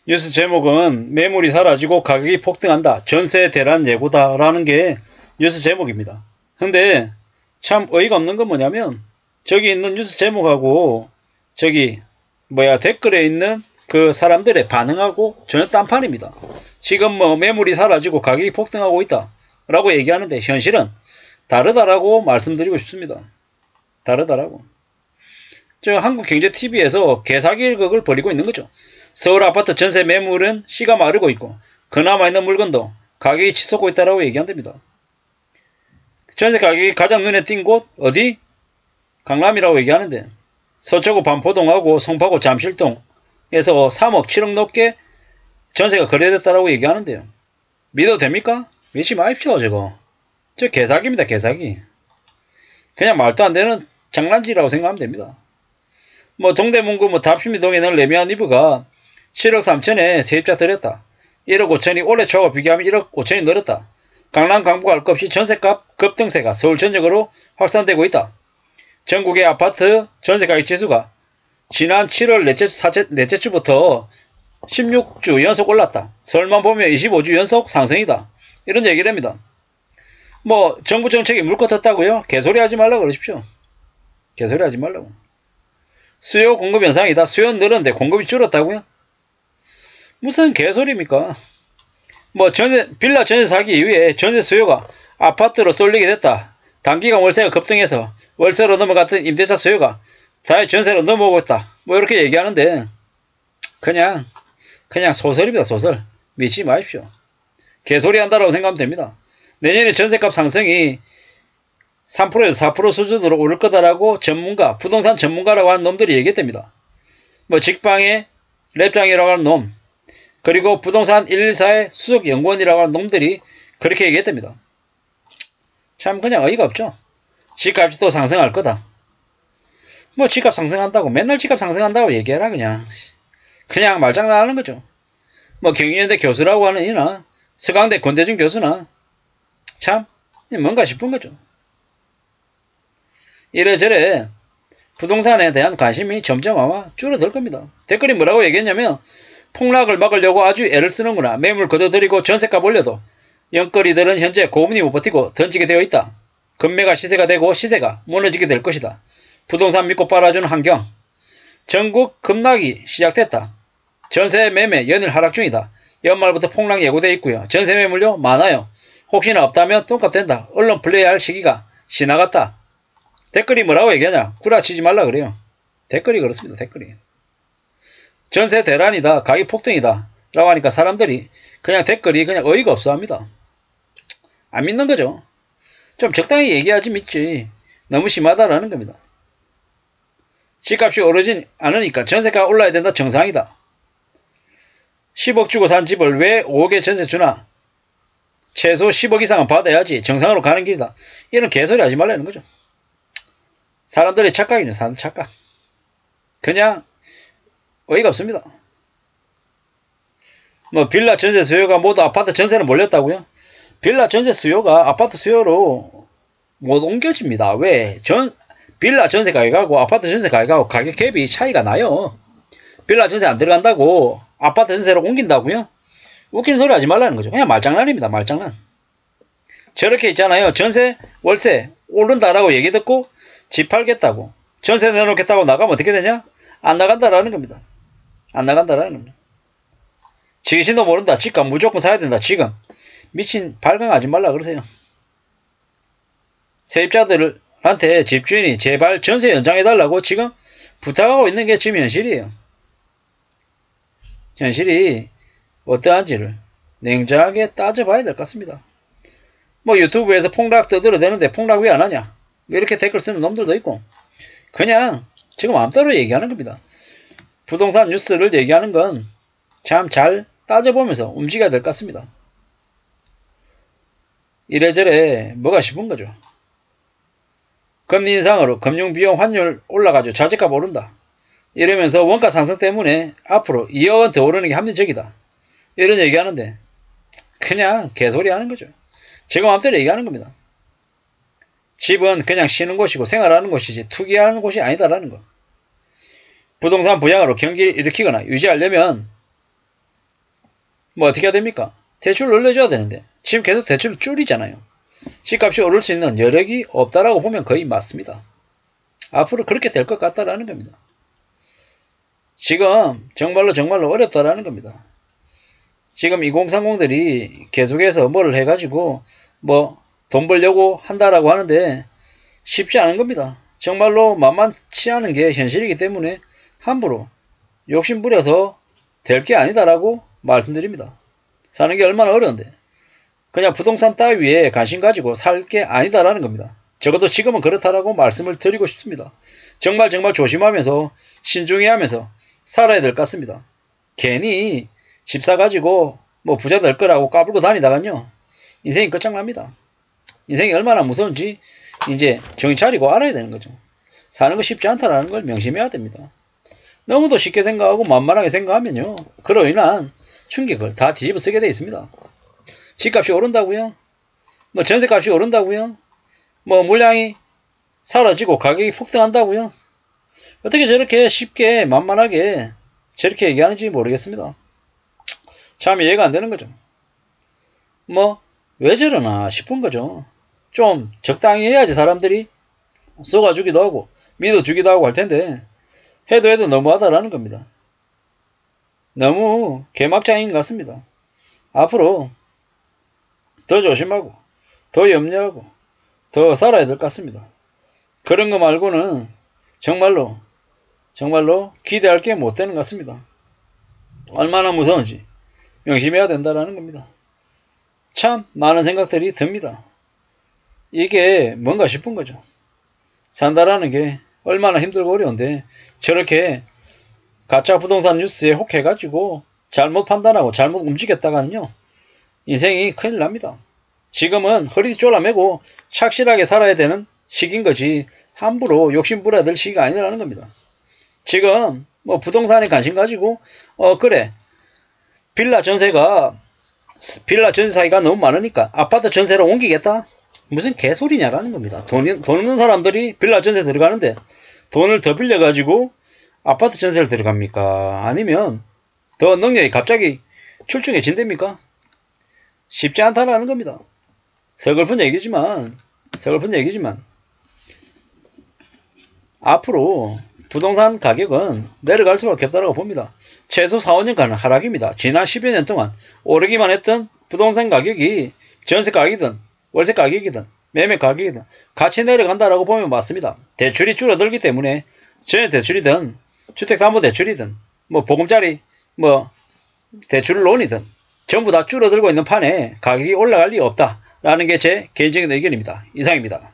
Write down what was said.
뉴스 제목은 매물이 사라지고 가격이 폭등한다. 전세 대란 예고다 라는 게 뉴스 제목입니다. 근데 참 어이가 없는 건 뭐냐면 저기 있는 뉴스 제목하고 저기 댓글에 있는 그 사람들의 반응하고 전혀 딴판입니다. 지금 매물이 사라지고 가격이 폭등하고 있다 라고 얘기하는데 현실은 다르다라고 말씀드리고 싶습니다. 다르다라고. 저 한국경제TV에서 개사기극을 벌이고 있는 거죠. 서울 아파트 전세 매물은 씨가 마르고 있고 그나마 있는 물건도 가격이 치솟고 있다라고 얘기한답니다. 전세 가격이 가장 눈에 띈 곳 어디? 강남이라고 얘기하는데 서초구 반포동하고 송파구 잠실동에서 3억 7억 넘게 전세가 거래됐다라고 얘기하는데요. 믿어도 됩니까? 믿지 마십시오. 저 개사기입니다. 개사기. 그냥 말도 안 되는 장난질이라고 생각하면 됩니다. 동대문구 답심이동에 있는 레미안리브가 7억 3천에 세입자 들였다. 1억 5천이 올해 초와 비교하면 1억 5천이 늘었다. 강남 강북 할 것 없이 전세값 급등세가 서울 전역으로 확산되고 있다. 전국의 아파트 전세가격 지수가 지난 7월 넷째 주부터 16주 연속 올랐다. 서울만 보면 25주 연속 상승이다. 이런 얘기를 합니다. 정부 정책이 물꼬 텄다고요? 개소리 하지 말라고 그러십시오. 개소리 하지 말라고. 수요 공급 현상이다. 수요는 늘었는데 공급이 줄었다고요? 무슨 개소리입니까? 빌라 전세 사기 이후에 전세 수요가 아파트로 쏠리게 됐다. 단기간 월세가 급등해서 월세로 넘어갔던 임대차 수요가 다시 전세로 넘어오고 있다. 이렇게 얘기하는데 그냥 소설입니다. 소설. 믿지 마십시오. 개소리 한다라고 생각하면 됩니다. 내년에 전세값 상승이 3%에서 4% 수준으로 오를 거다라고 부동산 전문가라고 하는 놈들이 얘기했답니다. 직방의 랩장이라고 하는 놈, 그리고 부동산 114의 수석 연구원이라고 하는 놈들이 그렇게 얘기했답니다. 참 그냥 어이가 없죠. 집값이 또 상승할 거다. 집값 상승한다고 맨날 집값 상승한다고 얘기해라. 그냥 말장난하는 거죠. 경희연대 교수라고 하는 이나 서강대 권대중 교수나 참 뭔가 싶은 거죠. 이래저래 부동산에 대한 관심이 점점 아마 줄어들 겁니다. 댓글이 뭐라고 얘기했냐면 폭락을 막으려고 아주 애를 쓰는구나. 매물 거둬들이고 전세값 올려도 영끌이들은 현재 고금리 못 버티고 던지게 되어 있다. 금매가 시세가 되고 시세가 무너지게 될 것이다. 부동산 믿고 빨아주는 환경. 전국 급락이 시작됐다. 전세 매매 연일 하락 중이다. 연말부터 폭락 예고되어 있고요. 전세 매물료 많아요. 혹시나 없다면 똥값 된다. 언론 플레이할 시기가 지나갔다. 댓글이 뭐라고 얘기하냐? 구라치지 말라 그래요. 댓글이 그렇습니다. 댓글이. 전세 대란이다. 가격 폭등이다. 라고 하니까 사람들이 댓글이 어이가 없어 합니다. 안 믿는 거죠. 좀 적당히 얘기하지 믿지. 너무 심하다라는 겁니다. 집값이 오르진 않으니까 전세가 올라야 된다. 정상이다. 10억 주고 산 집을 왜 5억에 전세 주나? 최소 10억 이상은 받아야지 정상으로 가는 길이다. 이런 개소리 하지 말라는 거죠. 사람들의 착각이네. 사람들 착각. 그냥 어이가 없습니다. 빌라 전세 수요가 모두 아파트 전세로 몰렸다고요? 빌라 전세 수요가 아파트 수요로 못 옮겨집니다. 왜? 빌라 전세 가격하고 아파트 전세 가격하고 가격 갭이 차이가 나요. 빌라 전세 안 들어간다고 아파트 전세로 옮긴다고요? 웃긴 소리 하지 말라는 거죠. 그냥 말장난입니다. 말장난. 저렇게 있잖아요. 전세, 월세 오른다라고 얘기 듣고 집 팔겠다고 전세 내놓겠다고 나가면 어떻게 되냐? 안 나간다라는 겁니다. 안 나간다라는 겁니다. 지기신도 모른다. 집값 무조건 사야 된다. 지금 미친 발광하지 말라 그러세요. 세입자들한테 집주인이 제발 전세 연장해달라고 지금 부탁하고 있는 게 지금 현실이에요. 현실이 어떠한지를 냉정하게 따져봐야 될 것 같습니다. 유튜브에서 폭락 떠들어대는데 폭락 왜 안 하냐? 이렇게 댓글 쓰는 놈들도 있고 그냥 지금 마음대로 얘기하는 겁니다. 부동산 뉴스를 얘기하는 건 참 잘 따져보면서 움직여야 될 것 같습니다. 이래저래 뭐가 싶은 거죠. 금리 인상으로 금융비용 환율 올라가지고 자재값 오른다. 이러면서 원가 상승 때문에 앞으로 2억 원 더 오르는 게 합리적이다. 이런 얘기하는데 그냥 개소리 하는 거죠. 지금 마음대로 얘기하는 겁니다. 집은 그냥 쉬는 곳이고 생활하는 곳이지 투기하는 곳이 아니다라는 거. 부동산 부양으로 경기를 일으키거나 유지하려면 뭐 어떻게 해야 됩니까? 대출을 올려줘야 되는데 지금 계속 대출을 줄이잖아요. 집값이 오를 수 있는 여력이 없다라고 보면 거의 맞습니다. 앞으로 그렇게 될 것 같다라는 겁니다. 지금 정말로 어렵다라는 겁니다. 지금 2030들이 계속해서 뭐를 해가지고 뭐 돈 벌려고 한다라고 하는데 쉽지 않은 겁니다. 정말로 만만치 않은 게 현실이기 때문에 함부로 욕심 부려서 될 게 아니다라고 말씀드립니다. 사는 게 얼마나 어려운데 그냥 부동산 따위에 관심 가지고 살 게 아니다라는 겁니다. 적어도 지금은 그렇다라고 말씀을 드리고 싶습니다. 정말 조심하면서 신중히 하면서 살아야 될 것 같습니다. 괜히 집 사가지고 뭐 부자 될 거라고 까불고 다니다간요 인생이 끝장납니다. 인생이 얼마나 무서운지 이제 정신 차리고 알아야 되는 거죠. 사는 거 쉽지 않다라는 걸 명심해야 됩니다. 너무도 쉽게 생각하고 만만하게 생각하면요 그로 인한 충격을 다 뒤집어 쓰게 돼 있습니다. 집값이 오른다고요? 뭐 전세값이 오른다고요? 뭐 물량이 사라지고 가격이 폭등한다고요? 어떻게 저렇게 쉽게 만만하게 저렇게 얘기하는지 모르겠습니다. 참 이해가 안 되는 거죠. 뭐 왜 저러나 싶은 거죠. 좀 적당히 해야지 사람들이 쏘아주기도 하고 믿어주기도 하고 할 텐데 해도 너무하다라는 겁니다. 너무 개막장인 것 같습니다. 앞으로 더 조심하고 더 염려하고 더 살아야 될 것 같습니다. 그런 거 말고는 정말로 기대할 게 못 되는 것 같습니다. 얼마나 무서운지 명심해야 된다는 겁니다. 참 많은 생각들이 듭니다. 이게 뭔가 싶은 거죠. 산다라는 게 얼마나 힘들고 어려운데 저렇게 가짜 부동산 뉴스에 혹해가지고 잘못 판단하고 잘못 움직였다가는요 인생이 큰일 납니다. 지금은 허리 졸라매고 착실하게 살아야 되는 시기인 거지 함부로 욕심 부려야 될 시기가 아니라는 겁니다. 지금 뭐 부동산에 관심 가지고 그래 빌라 전세 사기가 너무 많으니까 아파트 전세로 옮기겠다? 무슨 개소리냐라는 겁니다. 돈 없는 사람들이 빌라 전세 들어가는데 돈을 더 빌려가지고 아파트 전세를 들어갑니까? 아니면 더 능력이 갑자기 출중해진답니까? 쉽지 않다라는 겁니다. 서글픈 얘기지만 앞으로 부동산 가격은 내려갈 수밖에 없다고 봅니다. 최소 4, 5년간은 하락입니다. 지난 10여 년 동안 오르기만 했던 부동산 가격이 전세 가격이든 월세 가격이든 매매 가격이든 같이 내려간다라고 보면 맞습니다. 대출이 줄어들기 때문에 전세대출이든 주택담보대출이든 뭐 보금자리 뭐 대출론이든 전부 다 줄어들고 있는 판에 가격이 올라갈 리 없다라는 게 제 개인적인 의견입니다. 이상입니다.